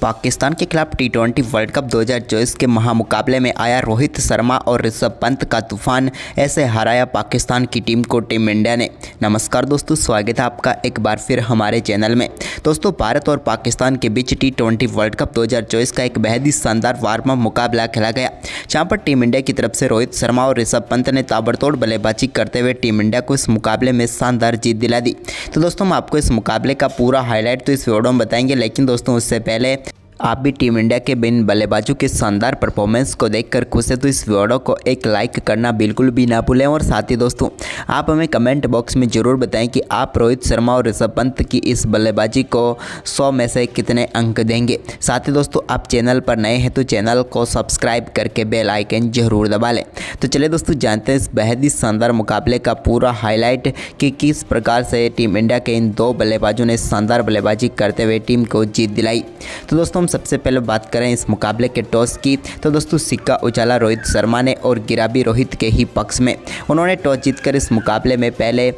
पाकिस्तान के खिलाफ टी20 world cup 2024 के महामुकाबले में आया रोहित शर्मा और ऋषभ पंत का तूफान। ऐसे हराया पाकिस्तान की टीम को टीम इंडिया ने। नमस्कार दोस्तों, स्वागत है आपका एक बार फिर हमारे चैनल में। दोस्तों, भारत और पाकिस्तान के बीच टी20 वर्ल्ड कप 2024 का एक बेहद ही शानदार वार्म अप मुकाबला खेला गया, जहां पर टीम इंडिया की तरफ से रोहित शर्मा और ऋषभ पंत ने ताबड़तोड़ बल्लेबाजी करते हुए टीम इंडिया को इस मुकाबले में शानदार जीत दिला दी। तो दोस्तों, हम आपको इस मुकाबले का पूरा हाईलाइट तो इस वीडियो में बताएंगे, लेकिन दोस्तों उससे पहले आप भी टीम इंडिया के बिन बल्लेबाजों के शानदार परफॉर्मेंस को देखकर खुश है तो इस वीडियो को एक लाइक करना बिल्कुल भी ना भूलें। और साथ ही दोस्तों, आप हमें कमेंट बॉक्स में ज़रूर बताएं कि आप रोहित शर्मा और ऋषभ पंत की इस बल्लेबाजी को 100 में से कितने अंक देंगे। साथ ही दोस्तों, आप चैनल पर नए हैं तो चैनल को सब्सक्राइब करके बेल आइकन जरूर दबा लें। तो चलिए दोस्तों, जानते हैं इस बेहद ही शानदार मुकाबले का पूरा हाईलाइट कि किस प्रकार से टीम इंडिया के इन दो बल्लेबाजों ने शानदार बल्लेबाजी करते हुए टीम को जीत दिलाई। तो दोस्तों, हम सबसे पहले बात करें इस मुकाबले के टॉस की, तो दोस्तों सिक्का उछाला रोहित शर्मा ने और गिरा भी रोहित के ही पक्ष में। उन्होंने टॉस जीतकर इस मुकाबले में पहले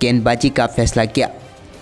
गेंदबाजी का फैसला किया।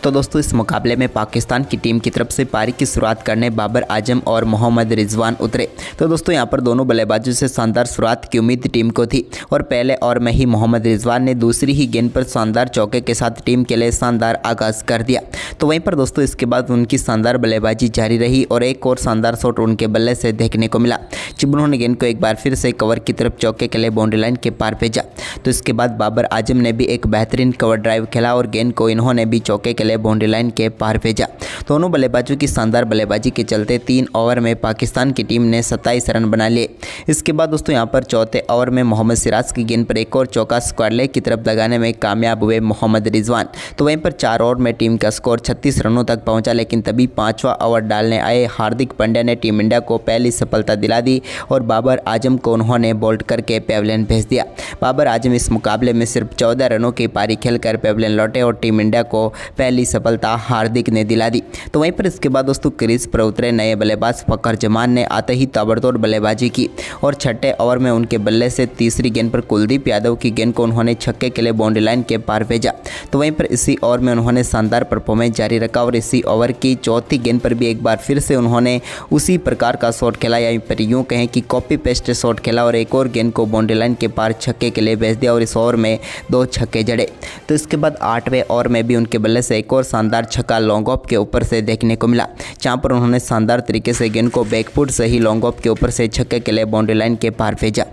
तो दोस्तों, इस मुकाबले में पाकिस्तान की टीम की तरफ से पारी की शुरुआत करने बाबर आजम और मोहम्मद रिजवान उतरे। तो दोस्तों, यहां पर दोनों बल्लेबाजों से शानदार शुरुआत की उम्मीद टीम को थी और पहले ओवर में ही मोहम्मद रिजवान ने दूसरी ही गेंद पर शानदार चौके के साथ टीम के लिए शानदार आगाज कर दिया। तो वहीं पर दोस्तों इसके बाद उनकी शानदार बल्लेबाजी जारी रही और एक और शानदार शॉट उनके बल्ले से देखने को मिला, जब उन्होंने गेंद को एक बार फिर से कवर की तरफ चौके के लिए बाउंड्री लाइन के पार भेजा। तो इसके बाद बाबर आजम ने भी एक बेहतरीन कवर ड्राइव खेला और गेंद को इन्होंने भी चौके के लिए बाउंड्री लाइन के पार भेजा। दोनों बल्लेबाजों की शानदार बल्लेबाजी के चलते 3 ओवर में पाकिस्तान की टीम ने 27 रन बना लिए। इसके बाद दोस्तों यहां पर चौथे ओवर में मोहम्मद सिराज की गेंद पर एक और चौका स्क्वायर लेग की तरफ लगाने में कामयाब हुए मोहम्मद रिजवान। तो वहीं पर 4 ओवर में टीम का स्कोर 36 रनों तक पहुंचा, लेकिन तभी 5वां ओवर डालने आए हार्दिक पांड्या ने टीम इंडिया को पहली सफलता दिला दी और बाबर आजम को उन्होंने बोल्ड करके पेविलियन भेज दिया। बाबर आजम इस मुकाबले में सिर्फ 14 रनों की पारी खेलकर पेविलियन लौटे और टीम इंडिया को पहली सफलता हार्दिक ने दिला दी। तो वहीं पर इसके बाद दोस्तों क्रीज पर उतरे नए बल्लेबाज फखर जमान ने आते ही ताबड़तोड़ बल्लेबाजी की और छठे ओवर में उनके बल्ले से तीसरी गेंद पर कुलदीप यादव की गेंद को उन्होंने छक्के के लिए बाउंड्री लाइन के पार भेजा। तो वहीं पर इसी ओवर में उन्होंने शानदार परफॉर्मेंस जारी रखा और इसी ओवर की चौथी गेंद पर भी एक बार फिर से उन्होंने उसी प्रकार का शॉट खेला, या पर यूँ कहें कि कॉपी पेस्ट शॉट खेला और एक और गेंद को बाउंड्री लाइन के पार छक्के के लिए भेज दिया और इस ओवर में 2 छक्के जड़े। तो इसके बाद 8वें ओवर में भी उनके बल्ले से एक और शानदार छक्का लॉन्ग ऑफ के ऊपर से देखने को मिला, जहां पर उन्होंने शानदार तरीके से गेंद को बैकफुट से ही लॉन्ग ऑफ के ऊपर से छक्के के लिए बाउंड्री लाइन के पार भेजा।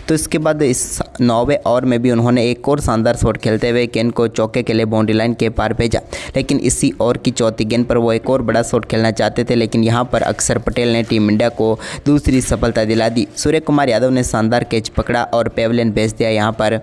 तो इसके बाद इस 9वें ओवर में भी उन्होंने एक और शानदार शॉट खेलते हुए गेंद को चौके के लिए बाउंड्री लाइन के पार भेजा, लेकिन इसी ओवर की चौथी गेंद पर वो एक और बड़ा शॉट खेलना चाहते थे, लेकिन यहां पर अक्षर पटेल ने टीम इंडिया को दूसरी सफलता दिला दी। सूर्य कुमार यादव ने शानदार कैच पकड़ा और पेविलियन भेज दिया यहां पर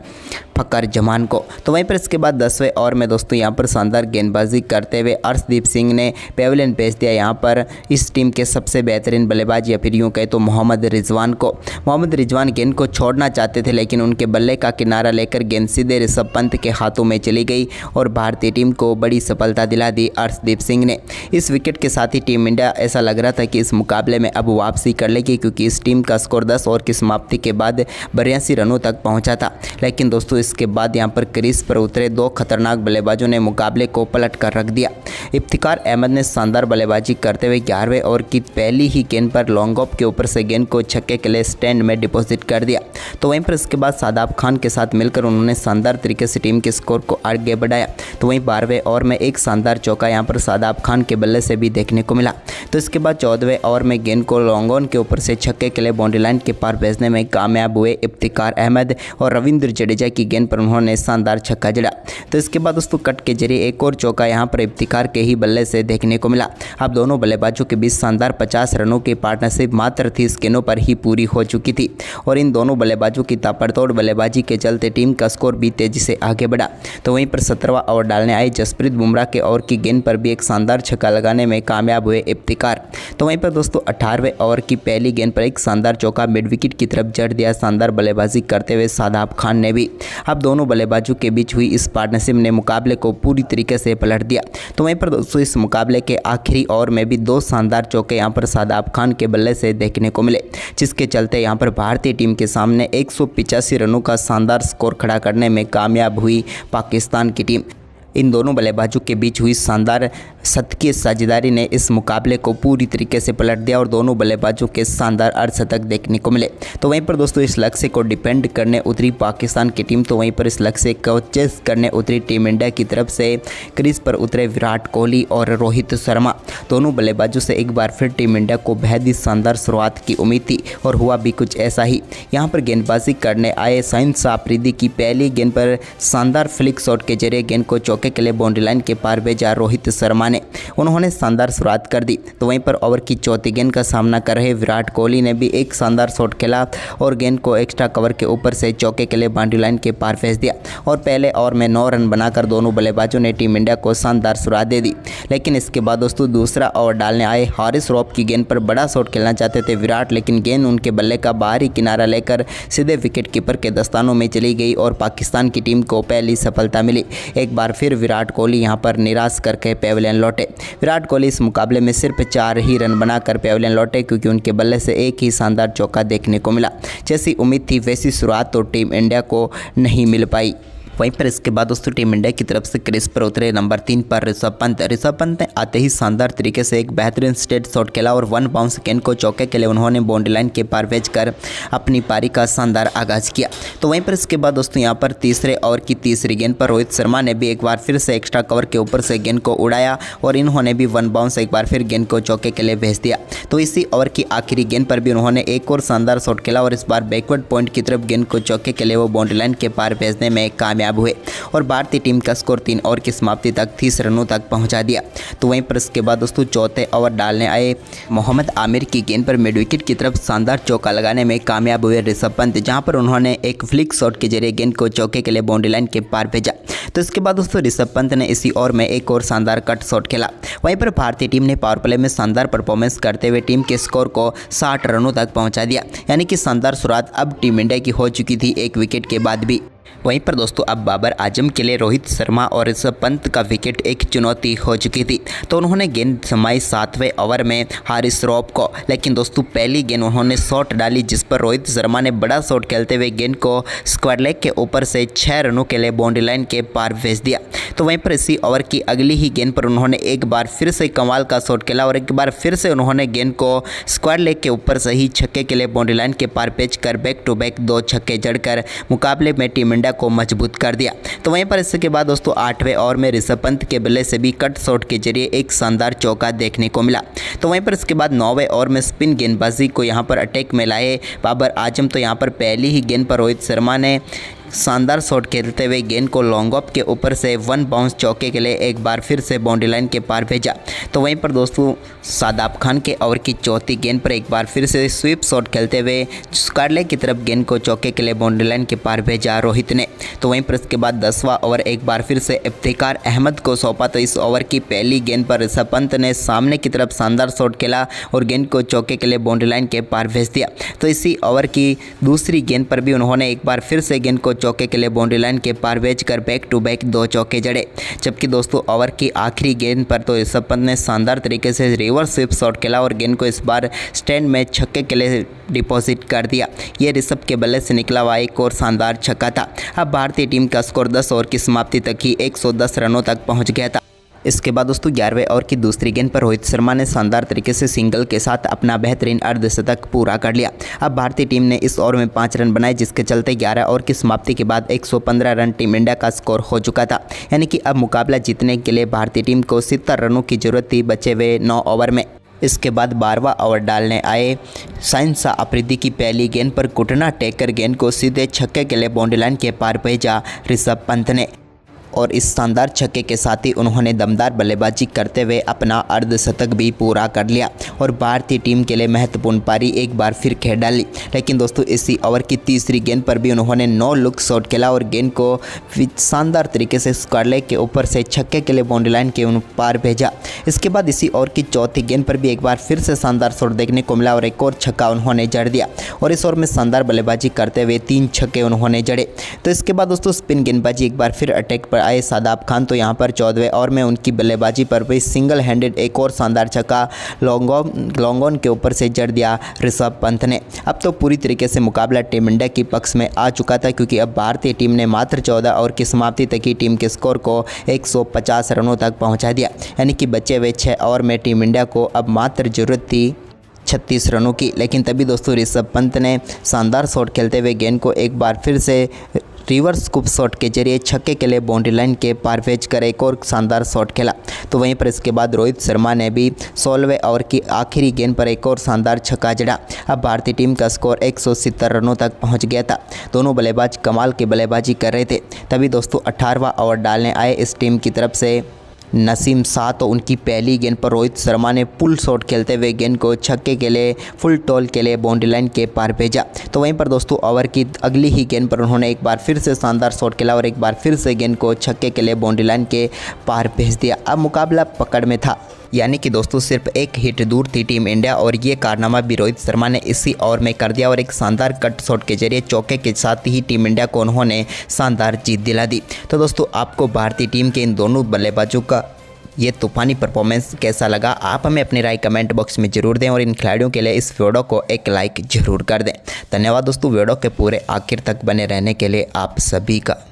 फखर जमान को। तो वहीं पर इसके बाद 10वें ओवर में दोस्तों यहां पर शानदार गेंदबाजी करते हुए अर्शदीप सिंह ने पेविलियन भेज दिया यहां पर इस टीम के सबसे बेहतरीन बल्लेबाज या फिर यूं कहे तो मोहम्मद रिजवान को। मोहम्मद रिजवान गेंद को छोड़ना चाहते थे, लेकिन उनके बल्ले का किनारा लेकर गेंद सीधे ऋषभ पंत के हाथों में चली गई और भारतीय टीम को बड़ी सफलता दिला दी अर्शदीप सिंह ने। इस विकेट के साथ ही टीम इंडिया ऐसा लग रहा था कि इस मुकाबले में अब वापसी कर लेगी, क्योंकि इस टीम का स्कोर 10 ओवर की समाप्ति के बाद 82 रनों तक पहुंचा था। लेकिन दोस्तों इसके बाद यहां पर क्रीज पर उतरे 2 खतरनाक बल्लेबाजों ने मुकाबले को पलट कर रख दिया। इफ्तिकार अहमद ने शानदार बल्लेबाजी करते हुए 11वें ओवर की पहली ही गेंद पर लॉन्ग ऑफ के ऊपर से गेंद को छक्के के लिए स्टैंड में डिपॉजिट कर दिया। तो वहीं पर इसके बाद शादाब खान के साथ मिलकर उन्होंने शानदार तरीके से टीम के स्कोर को आगे बढ़ाया। तो वहीं 12वें ओवर में एक शानदार चौका यहां पर शादाब खान के बल्ले से भी देखने को मिला। तो इसके बाद 14वें ओवर में गेंद को लॉन्ग ऑन के ऊपर से छक्के के लिए बाउंड्री लाइन के पार भेजने में कामयाब हुए इफ्तिकार अहमद और रविंद्र जडेजा की गेंद पर उन्होंने शानदार छक्का जड़ा। तो इसके बाद दोस्तों कट के जरिए एक और चौका यहां पर इफ्तिकार के ही बल्ले से देखने को मिला। अब दोनों बल्लेबाजों के बीच शानदार 50 रनों की पार्टनरशिप मात्र 30 गेंदों पर ही पूरी हो चुकी थी और इन दोनों बल्लेबाजों की ताबड़तोड़ बल्लेबाजी के चलते टीम का स्कोर भी तेजी से आगे बढ़ा। तो वहीं पर 17वां ओवर डालने आए जसप्रीत बुमराह के ओवर की गेंद पर भी एक शानदार छक्का लगाने में कामयाब हुए इफ्तिकार। तो वहीं पर दोस्तों 18वें ओवर की पहली गेंद पर एक शानदार चौका मिड विकेट की तरफ जड़ दिया शानदार बल्लेबाजी करते हुए शादाब खान ने भी। अब दोनों बल्लेबाजों के बीच हुई इस पार्टनरशिप ने मुकाबले को पूरी तरीके से पलट दिया। तो वहीं पर दोस्तों इस मुकाबले के आखिरी ओवर में भी 2 शानदार चौके यहां पर शादाब खान के बल्ले से देखने को मिले, जिसके चलते यहां पर भारतीय टीम के सामने 185 रनों का शानदार स्कोर खड़ा करने में कामयाब हुई पाकिस्तान की टीम। इन दोनों बल्लेबाजों के बीच हुई शानदार शतकीय साझेदारी ने इस मुकाबले को पूरी तरीके से पलट दिया और दोनों बल्लेबाजों के शानदार अर्धशतक देखने को मिले। तो वहीं पर दोस्तों इस लक्ष्य को डिपेंड करने उतरी पाकिस्तान की टीम, तो वहीं पर इस लक्ष्य को चेस करने उतरी टीम इंडिया की तरफ से क्रीज पर उतरे विराट कोहली और रोहित शर्मा। दोनों बल्लेबाजों से एक बार फिर टीम इंडिया को बेहद ही शानदार शुरुआत की उम्मीद थी और हुआ भी कुछ ऐसा ही। यहाँ पर गेंदबाजी करने आए शाहिन शाह अफरीदी की पहली गेंद पर शानदार फ्लिक शॉट के जरिए गेंद को चौके के लिए बाउंड्री लाइन के पार भेजा रोहित शर्मा ने। उन्होंने शानदार शुरुआत कर दी। तो वहीं पर ओवर की चौथी गेंद का सामना कर रहे विराट कोहली ने भी एक शानदार शॉट खेला और गेंद को एक्स्ट्रा कवर के ऊपर से चौके के लिए बाउंड्री लाइन के पार भेज दिया और पहले ओवर में 9 रन बनाकर दोनों बल्लेबाजों ने टीम इंडिया को शानदार शुरुआत दे दी। लेकिन इसके बाद दोस्तों दूसरा ओवर डालने आए हारिस रॉफ की गेंद पर बड़ा शॉट खेलना चाहते थे विराट, लेकिन गेंद उनके बल्ले का बाहरी किनारा लेकर सीधे विकेट कीपर के दस्तानों में चली गई और पाकिस्तान की टीम को पहली सफलता मिली। एक बार फिर विराट कोहली यहां पर निराश करके पेविलियन लौटे। विराट कोहली इस मुकाबले में सिर्फ 4 ही रन बनाकर पेविलियन लौटे क्योंकि उनके बल्ले से एक ही शानदार चौका देखने को मिला। जैसी उम्मीद थी वैसी शुरुआत तो टीम इंडिया को नहीं मिल पाई। वहीं पर इसके बाद दोस्तों टीम इंडिया की तरफ से क्रीज पर उतरे नंबर 3 पर ऋषभ पंत ने आते ही शानदार तरीके से एक बेहतरीन स्ट्रेट शॉट खेला और 1 बाउंस गेंद को चौके के लिए उन्होंने बाउंड्री लाइन के पार भेजकर अपनी पारी का शानदार आगाज किया। तो वहीं पर इसके बाद दोस्तों यहां पर तीसरे ओवर की तीसरी गेंद पर रोहित शर्मा ने भी एक बार फिर से एक्स्ट्रा कवर के ऊपर से गेंद को उड़ाया और इन्होंने भी 1 बाउंस एक बार फिर गेंद को चौके के लिए भेज दिया। तो इसी ओवर की आखिरी गेंद पर भी उन्होंने एक और शानदार शॉट खेला और इस बार बैकवर्ड पॉइंट की तरफ गेंद को चौके के लिए वो बाउंड्री लाइन के पार भेजने में कामयाब हुए और भारतीय टीम का स्कोर 3 ओवर की समाप्ति तक 30 रनों तक पहुंचा दिया। तो वहीं पर इसके बाद दोस्तों चौथे ओवर डालने आए मोहम्मद आमिर की गेंद पर मिड विकेट की तरफ शानदार चौका लगाने में कामयाब हुए ऋषभ पंत, जहां पर उन्होंने एक फ्लिक शॉट के जरिए गेंद को चौके के लिए बाउंड्री लाइन के पार भेजा। तो इसके बाद दोस्तों ऋषभ पंत ने इसी ओवर में एक और शानदार कट शॉट खेला। वहीं पर भारतीय टीम ने पावर प्ले में शानदार परफॉर्मेंस करते हुए टीम के स्कोर को 60 रनों तक पहुँचा दिया, यानी कि शानदार शुरुआत अब टीम इंडिया की हो चुकी थी एक विकेट के बाद भी। वहीं पर दोस्तों अब बाबर आजम के लिए रोहित शर्मा और ऋषभ पंत का विकेट एक चुनौती हो चुकी थी। तो उन्होंने गेंद जमाई 7वें ओवर में हारिस रॉफ को, लेकिन दोस्तों पहली गेंद उन्होंने शॉट डाली जिस पर रोहित शर्मा ने बड़ा शॉट खेलते हुए गेंद को स्क्वायर लेग के ऊपर से 6 रनों के लिए बाउंड्री लाइन के पार भेज दिया। तो वहीं पर इसी ओवर की अगली ही गेंद पर उन्होंने एक बार फिर से कमाल का शॉट खेला और एक बार फिर से उन्होंने गेंद को स्क्वायर लेग के ऊपर से ही छक्के के लिए बाउंड्री लाइन के पार भेज कर बैक टू बैक 2 छक्के जड़कर मुकाबले में टीम इंडिया को मजबूत कर दिया। तो वहीं पर इसके बाद दोस्तों 8वें ओवर में ऋषभ पंत के बल्ले से भी कट शॉट के जरिए एक शानदार चौका देखने को मिला। तो वहीं पर इसके बाद 9वें ओवर में स्पिन गेंदबाजी को यहां पर अटैक में लाए बाबर आजम। तो यहां पर पहली ही गेंद पर रोहित शर्मा ने शानदार शॉट खेलते हुए गेंद को लॉन्ग ऑफ के ऊपर से 1 बाउंस चौके के लिए एक बार फिर से बाउंड्री लाइन के पार भेजा। तो वहीं पर दोस्तों शादाब खान के ओवर की चौथी गेंद पर एक बार फिर से स्वीप शॉट खेलते हुए स्क्वायर लेग की तरफ गेंद को चौके के लिए बाउंड्री लाइन के पार भेजा रोहित ने। तो वहीं पर इसके बाद 10वां ओवर एक बार फिर से इफ्तिकार अहमद को सौंपा। तो इस ओवर की पहली गेंद पर ऋषभ पंत ने सामने की तरफ शानदार शॉट खेला और गेंद को चौके के लिए बाउंड्री लाइन के पार भेज दिया। तो इसी ओवर की दूसरी गेंद पर भी उन्होंने एक बार फिर से गेंद को चौके के लिए बाउंड्री लाइन के पार भेजकर बैक टू बैक 2 चौके जड़े। जबकि दोस्तों ओवर की आखिरी गेंद पर तो ऋषभ पंत ने शानदार तरीके से रिवर्स स्वीप शॉट खेला और गेंद को इस बार स्टैंड में छक्के के लिए डिपॉजिट कर दिया। ये ऋषभ के बल्ले से निकला हुआ एक और शानदार छक्का था। अब भारतीय टीम का स्कोर 10 ओवर की समाप्ति तक ही 110 रनों तक पहुंच गया था। इसके बाद दोस्तों 11वें ओवर की दूसरी गेंद पर रोहित शर्मा ने शानदार तरीके से सिंगल के साथ अपना बेहतरीन अर्धशतक पूरा कर लिया। अब भारतीय टीम ने इस ओवर में 5 रन बनाए, जिसके चलते 11 ओवर की समाप्ति के बाद 115 रन टीम इंडिया का स्कोर हो चुका था। यानी कि अब मुकाबला जीतने के लिए भारतीय टीम को 70 रनों की जरूरत थी बचे हुए 9 ओवर में। इसके बाद 12वां ओवर डालने आए शाहिन शाह अफरीदी की पहली गेंद पर घुटना टेककर गेंद को सीधे छक्के के लिए बाउंड्री लाइन के पार भेजा ऋषभ पंत ने और इस शानदार छक्के के साथ ही उन्होंने दमदार बल्लेबाजी करते हुए अपना अर्धशतक भी पूरा कर लिया और भारतीय टीम के लिए महत्वपूर्ण पारी एक बार फिर खेल डाली। लेकिन दोस्तों इसी ओवर की तीसरी गेंद पर भी उन्होंने 9 लुक शॉट खेला और गेंद को शानदार तरीके से स्क्वायर लेग के ऊपर से छक्के के लिए बाउंड्री लाइन के पार भेजा। इसके बाद इसी ओवर की चौथी गेंद पर भी एक बार फिर से शानदार शॉट देखने को मिला और एक और छक्का उन्होंने जड़ दिया और इस ओवर में शानदार बल्लेबाजी करते हुए 3 छक्के उन्होंने जड़े। तो इसके बाद दोस्तों स्पिन गेंदबाजी एक बार फिर अटैक पर आए शादाब खान, तो यहाँ पर 14वें ओवर में उनकी बल्लेबाजी पर भी सिंगल हैंडेड एक और शानदार छक्का लॉन्ग ऑन के ऊपर से जड़ दिया ऋषभ पंत ने। अब तो पूरी तरीके से मुकाबला टीम इंडिया की पक्ष में आ चुका था, क्योंकि अब भारतीय टीम ने मात्र 14 ओवर की समाप्ति तक ही टीम के स्कोर को 150 रनों तक पहुंचा दिया। यानी कि बचे हुए 6 ओवर में टीम इंडिया को अब मात्र जरूरत थी 36 रनों की। लेकिन तभी दोस्तों ऋषभ पंत ने शानदार शॉट खेलते हुए गेंद को एक बार फिर से रिवर्स स्कूप शॉट के जरिए छक्के के लिए बाउंड्री लाइन के पार भेज कर एक और शानदार शॉट खेला। तो वहीं पर इसके बाद रोहित शर्मा ने भी 16वें ओवर की आखिरी गेंद पर एक और शानदार छक्का जड़ा। अब भारतीय टीम का स्कोर 170 रनों तक पहुंच गया था। दोनों बल्लेबाज कमाल की बल्लेबाजी कर रहे थे। तभी दोस्तों 18वां ओवर डालने आए इस टीम की तरफ से नसीम शाह, तो उनकी पहली गेंद पर रोहित शर्मा ने पुल शॉट खेलते हुए गेंद को छक्के के लिए फुल टॉल के लिए बाउंड्री लाइन के पार भेजा। तो वहीं पर दोस्तों ओवर की अगली ही गेंद पर उन्होंने एक बार फिर से शानदार शॉट खेला और एक बार फिर से गेंद को छक्के के लिए बाउंड्री लाइन के पार भेज दिया। अब मुकाबला पकड़ में था, यानी कि दोस्तों सिर्फ एक हिट दूर थी टीम इंडिया, और ये कारनामा भी रोहित शर्मा ने इसी ओवर में कर दिया और एक शानदार कट शॉट के जरिए चौके के साथ ही टीम इंडिया को उन्होंने शानदार जीत दिला दी। तो दोस्तों आपको भारतीय टीम के इन दोनों बल्लेबाजों का ये तूफानी परफॉर्मेंस कैसा लगा, आप हमें अपनी राय कमेंट बॉक्स में जरूर दें और इन खिलाड़ियों के लिए इस वीडियो को एक लाइक जरूर कर दें। धन्यवाद दोस्तों वीडियो के पूरे आखिर तक बने रहने के लिए आप सभी का।